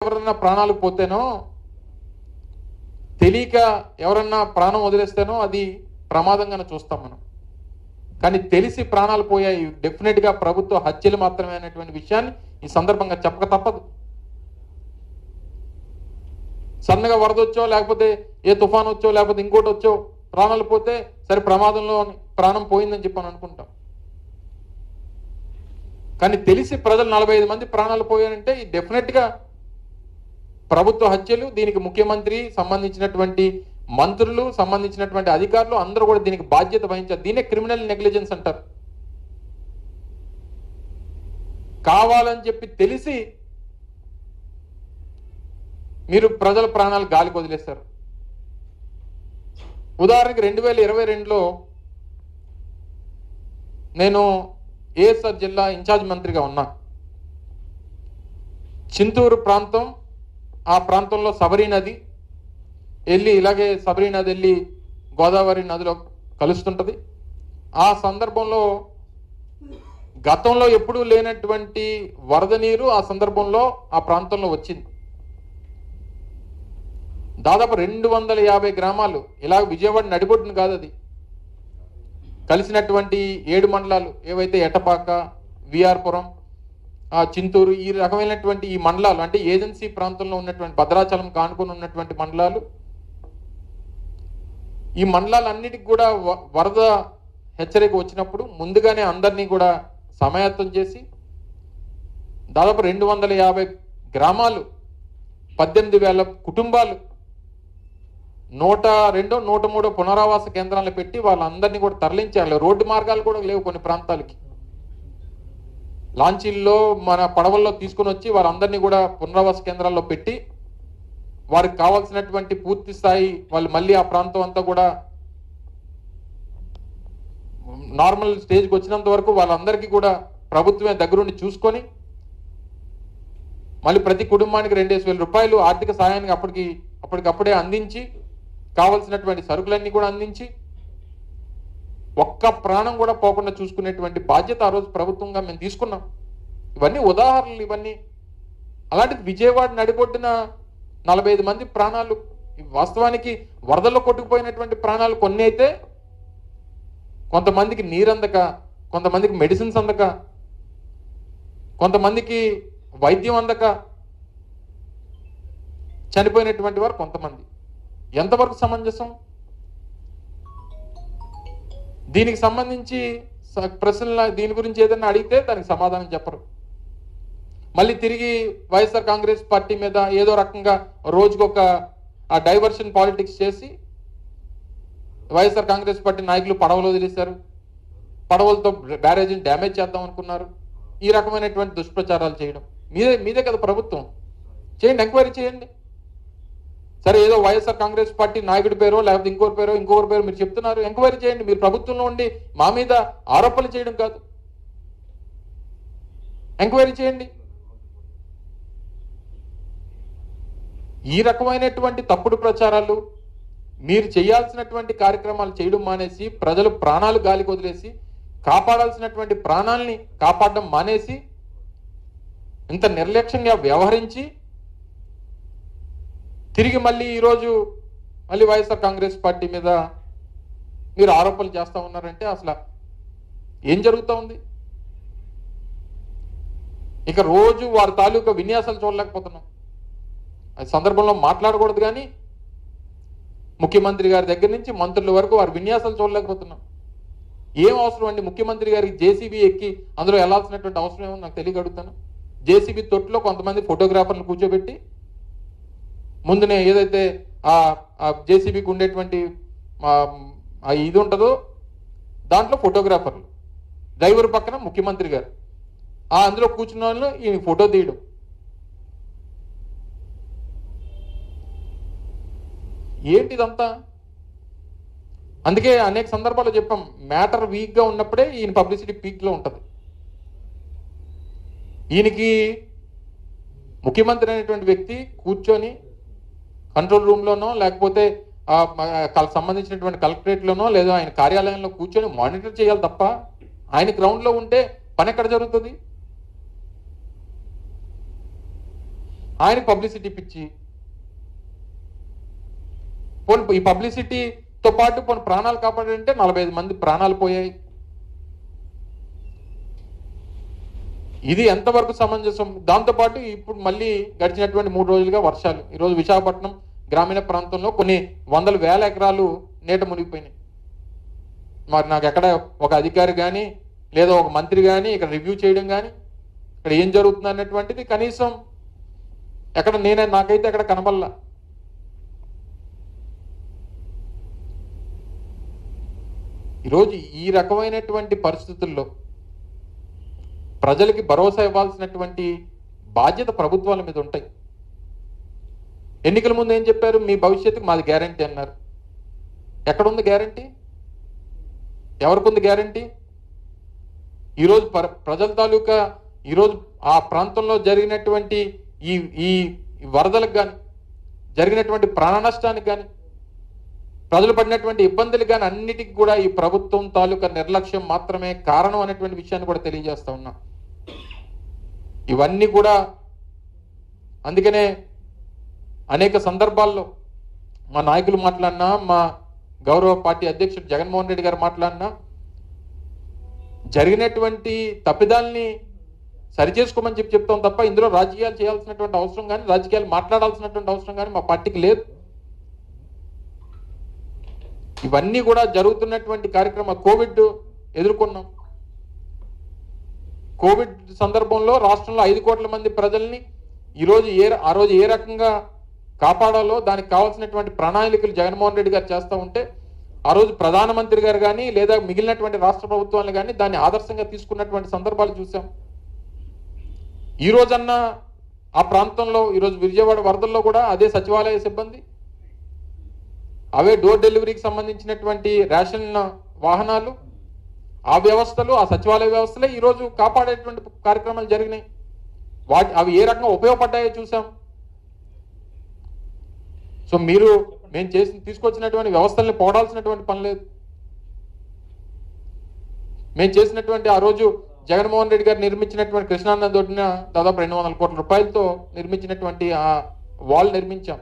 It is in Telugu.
ఎవరన్నా ప్రాణాలు పోతేనో, తెలియక ఎవరన్నా ప్రాణం వదిలేస్తేనో అది ప్రమాదంగానే చూస్తాం మనం. కానీ తెలిసి ప్రాణాలు పోయాయి డెఫినెట్గా ప్రభుత్వ హత్యలు మాత్రమే అనేటువంటి విషయాన్ని ఈ సందర్భంగా చెప్పక తప్పదు. సన్నగా వరద వచ్చో, లేకపోతే ఏ తుఫాన్ వచ్చో, లేకపోతే ఇంకోటి వచ్చో ప్రాణాలు పోతే సరే ప్రమాదంలో ప్రాణం పోయిందని చెప్పని అనుకుంటాం. కానీ తెలిసి ప్రజలు 45 మంది ప్రాణాలు పోయారంటే ఈ డెఫినెట్గా ప్రభుత్వ హత్యలు. దీనికి ముఖ్యమంత్రి, సంబంధించినటువంటి మంత్రులు, సంబంధించినటువంటి అధికారులు అందరూ కూడా దీనికి బాధ్యత వహించారు. దీనే క్రిమినల్ నెగ్లిజెన్స్ అంటారు. కావాలని చెప్పి తెలిసి మీరు ప్రజల ప్రాణాలు గాలికి వదిలేస్తారు. ఉదాహరణకి 2022లో నేను ఏఎస్ఆర్ జిల్లా ఇన్ఛార్జ్ మంత్రిగా ఉన్నా. చింతూరు ప్రాంతం, ఆ ప్రాంతంలో శబరి నది వెళ్ళి, ఇలాగే శబరి నది వెళ్ళి గోదావరి నదిలో కలుస్తుంటుంది. ఆ సందర్భంలో గతంలో ఎప్పుడూ లేనటువంటి వరద నీరు ఆ సందర్భంలో ఆ ప్రాంతంలో వచ్చింది. దాదాపు 250 గ్రామాలు, ఇలా విజయవాడ నడిబొడ్డును కాదు, అది కలిసినటువంటి 7 మండలాలు ఏవైతే ఎటపాక, విఆర్పురం, చింతూరు, ఈ రకమైనటువంటి ఈ మండలాలు, అంటే ఏజెన్సీ ప్రాంతంలో ఉన్నటువంటి భద్రాచలం కానుకొని ఉన్నటువంటి మండలాలు, ఈ మండలాలన్నిటికి కూడా వరద హెచ్చరిక వచ్చినప్పుడు ముందుగానే అందరినీ కూడా సమాయత్తం చేసి దాదాపు 250 గ్రామాలు, 18,000 కుటుంబాలు 102, 103 పునరావాస కేంద్రాలను పెట్టి వాళ్ళందరినీ కూడా తరలించాలి. రోడ్డు మార్గాలు కూడా లేవు కొన్ని ప్రాంతాలకి. లాంచీల్లో, మన పడవల్లో తీసుకుని వచ్చి వాళ్ళందరినీ కూడా పునరావాస కేంద్రాల్లో పెట్టి వారికి కావాల్సినటువంటి పూర్తి స్థాయి వాళ్ళు మళ్ళీ ఆ ప్రాంతం అంతా కూడా నార్మల్ స్టేజ్కి వచ్చినంత వరకు వాళ్ళందరికీ కూడా ప్రభుత్వమే దగ్గరుండి చూసుకొని మళ్ళీ ప్రతి కుటుంబానికి 2,000 రూపాయలు ఆర్థిక సహాయానికి అప్పటికప్పుడే అందించి, కావలసినటువంటి సరుకులన్నీ కూడా అందించి, ఒక్క ప్రాణం కూడా పోకుండా చూసుకునేటువంటి బాధ్యత ఆ రోజు ప్రభుత్వంగా మేము తీసుకున్నాం. ఇవన్నీ ఉదాహరణలు. ఇవన్నీ అలాంటిది విజయవాడ నడిబొడ్డున 45 మంది ప్రాణాలు. వాస్తవానికి వరదల్లో కొట్టుకుపోయినటువంటి ప్రాణాలు కొన్ని అయితే, కొంతమందికి నీరందక, కొంతమందికి మెడిసిన్స్ అందక, కొంతమందికి వైద్యం అందక చనిపోయినటువంటి వారు కొంతమంది. ఎంతవరకు సమంజసం? దీనికి సంబంధించి ప్రశ్నలు, దీని గురించి ఏదైనా అడిగితే దానికి సమాధానం చెప్పరు. మళ్ళీ తిరిగి వైఎస్ఆర్ కాంగ్రెస్ పార్టీ మీద ఏదో రకంగా రోజుకొక డైవర్షన్ పాలిటిక్స్ చేసి వైఎస్ఆర్ కాంగ్రెస్ పార్టీ నాయకులు పడవలు వదిలేశారు, పడవలతో బ్యారేజీని డ్యామేజ్ చేద్దాం అనుకున్నారు. ఈ రకమైనటువంటి దుష్ప్రచారాలు చేయడం మీదే కదా ప్రభుత్వం. చేయండి, ఎంక్వైరీ చేయండి. సరే, ఏదో వైఎస్ఆర్ కాంగ్రెస్ పార్టీ నాయకుడి పేరో లేకపోతే ఇంకొకరి పేరు మీరు చెప్తున్నారు, ఎంక్వైరీ చేయండి. మీరు ప్రభుత్వంలో ఉండి మా మీద ఆరోపణలు చేయడం కాదు, ఎంక్వైరీ చేయండి. ఈ రకమైనటువంటి తప్పుడు ప్రచారాలు, మీరు చేయాల్సినటువంటి కార్యక్రమాలు చేయడం మానేసి, ప్రజలు ప్రాణాలు గాలికి వదిలేసి, కాపాడాల్సినటువంటి ప్రాణాలని కాపాడడం మానేసి, ఇంత నిర్లక్ష్యంగా వ్యవహరించి తిరిగి మళ్ళీ ఈరోజు మళ్ళీ వైఎస్ఆర్ కాంగ్రెస్ పార్టీ మీద మీరు ఆరోపణలు చేస్తూ ఉన్నారంటే అసలు ఏం జరుగుతూ ఉంది? ఇక రోజు వారి తాలూకా విన్యాసాలు చూడలేకపోతున్నాం. అది సందర్భంలో మాట్లాడకూడదు, కానీ ముఖ్యమంత్రి గారి దగ్గర నుంచి మంత్రుల వరకు వారి విన్యాసాలు చూడలేకపోతున్నాం. ఏం అవసరం అండి ముఖ్యమంత్రి గారికి జేసీబీ ఎక్కి అందులో వెళ్లాల్సినటువంటి అవసరం ఏమో నాకు తెలియక అడుగుతాను. జేసీబీ తొట్టులో కొంతమంది ఫోటోగ్రాఫర్లు కూర్చోబెట్టి ముందునే ఏదైతే ఆ జేసీబీకి ఉండేటువంటి ఇది ఉంటుందో దాంట్లో ఫోటోగ్రాఫర్లు, డ్రైవర్ పక్కన ముఖ్యమంత్రి గారు, అందులో కూర్చున్న వాళ్ళు ఈ ఫోటో తీయడం. ఏంటిదంతా? అందుకే అనేక సందర్భాల్లో చెప్పాం, మ్యాటర్ వీక్గా ఉన్నప్పుడే ఈయన పబ్లిసిటీ పీక్లో ఉంటుంది. ఈయనకి ముఖ్యమంత్రి అనేటువంటి వ్యక్తి కూర్చొని కంట్రోల్ రూమ్లోనో లేకపోతే సంబంధించినటువంటి కలెక్టరేట్లోనో లేదా ఆయన కార్యాలయంలో కూర్చొని మానిటర్ చేయాలి తప్ప ఆయన గ్రౌండ్లో ఉంటే పని ఎక్కడ జరుగుతుంది? ఆయన పబ్లిసిటీ పిచ్చి, పోనీ ఈ పబ్లిసిటీతో పాటు పోనీ ప్రాణాలు కాపాడంటే 45 మంది ప్రాణాలు పోయాయి. ఇది ఎంతవరకు సమంజసం? దాంతోపాటు ఇప్పుడు మళ్ళీ గడిచినటువంటి 3 రోజులుగా వర్షాలు. ఈరోజు విశాఖపట్నం గ్రామీణ ప్రాంతంలో కొన్ని వందల వేల ఎకరాలు నీట మునిగిపోయినాయి. మరి నాకు ఎక్కడ ఒక అధికారి కానీ లేదా ఒక మంత్రి కానీ ఇక్కడ రివ్యూ చేయడం కానీ ఇక్కడ ఏం జరుగుతుంది అన్నటువంటిది కనీసం ఎక్కడ నాకైతే ఎక్కడ కనబడలా. ఈరోజు ఈ రకమైనటువంటి పరిస్థితుల్లో ప్రజలకి భరోసా ఇవ్వాల్సినటువంటి బాధ్యత ప్రభుత్వాల మీద ఉంటాయి. ఎన్నికల ముందు ఏం చెప్పారు? మీ భవిష్యత్తుకు మాది గ్యారంటీ అన్నారు. ఎక్కడుంది గ్యారంటీ? ఎవరికి ఉంది గ్యారంటీ? ఈరోజు ప్రజల తాలూకా ఈరోజు ఆ ప్రాంతంలో జరిగినటువంటి ఈ వరదలకు కానీ జరిగినటువంటి ప్రాణ నష్టానికి కానీ ప్రజలు పడినటువంటి ఇబ్బందులు కానీ అన్నిటికీ కూడా ఈ ప్రభుత్వం తాలూకా నిర్లక్ష్యం మాత్రమే కారణం అనేటువంటి విషయాన్ని కూడా తెలియజేస్తా ఉన్నా. ఇవన్నీ కూడా అందుకనే అనేక సందర్భాల్లో మా నాయకులు మాట్లాడినా, మా గౌరవ పార్టీ అధ్యక్షుడు జగన్మోహన్ రెడ్డి గారు మాట్లాడినా జరిగినటువంటి తప్పిదాల్ని సరిచేసుకోమని చెప్తాం తప్ప ఇందులో రాజకీయాలు చేయాల్సినటువంటి అవసరం కానీ రాజకీయాలు మాట్లాడాల్సినటువంటి అవసరం కానీ మా పార్టీకి లేదు. ఇవన్నీ కూడా జరుగుతున్నటువంటి కార్యక్రమం. కోవిడ్ ఎదుర్కొన్నాం. కోవిడ్ సందర్భంలో రాష్ట్రంలో 5 కోట్ల మంది ప్రజల్ని ఆ రోజు ఏ రకంగా కాపాడాలో దానికి కావాల్సినటువంటి ప్రణాళికలు జగన్మోహన్ రెడ్డి గారు చేస్తూ ఉంటే ఆ రోజు ప్రధానమంత్రి గారు కానీ లేదా మిగిలినటువంటి రాష్ట్ర ప్రభుత్వాలు కానీ దాన్ని ఆదర్శంగా తీసుకున్నటువంటి సందర్భాలు చూసాం. ఈ రోజన్నా ఆ ప్రాంతంలో ఈరోజు విజయవాడ వరదల్లో కూడా అదే సచివాలయ సిబ్బంది, అవే డోర్ డెలివరీకి సంబంధించినటువంటి రేషన్ వాహనాలు, ఆ వ్యవస్థలు, ఆ సచివాలయ వ్యవస్థలే ఈరోజు కాపాడేటువంటి కార్యక్రమాలు జరిగినాయి. అవి ఏ రకంగా ఉపయోగపడ్డాయో చూసాం. సో మేము తీసుకొచ్చినటువంటి వ్యవస్థల్ని పోడాల్సినటువంటి పని లేదు. మేము చేసినటువంటి ఆ రోజు జగన్మోహన్ రెడ్డి గారు నిర్మించినటువంటి కృష్ణానది ఒడ్డున దాదాపు 200 కోట్ల రూపాయలతో నిర్మించినటువంటి ఆ వాల్ నిర్మించాం.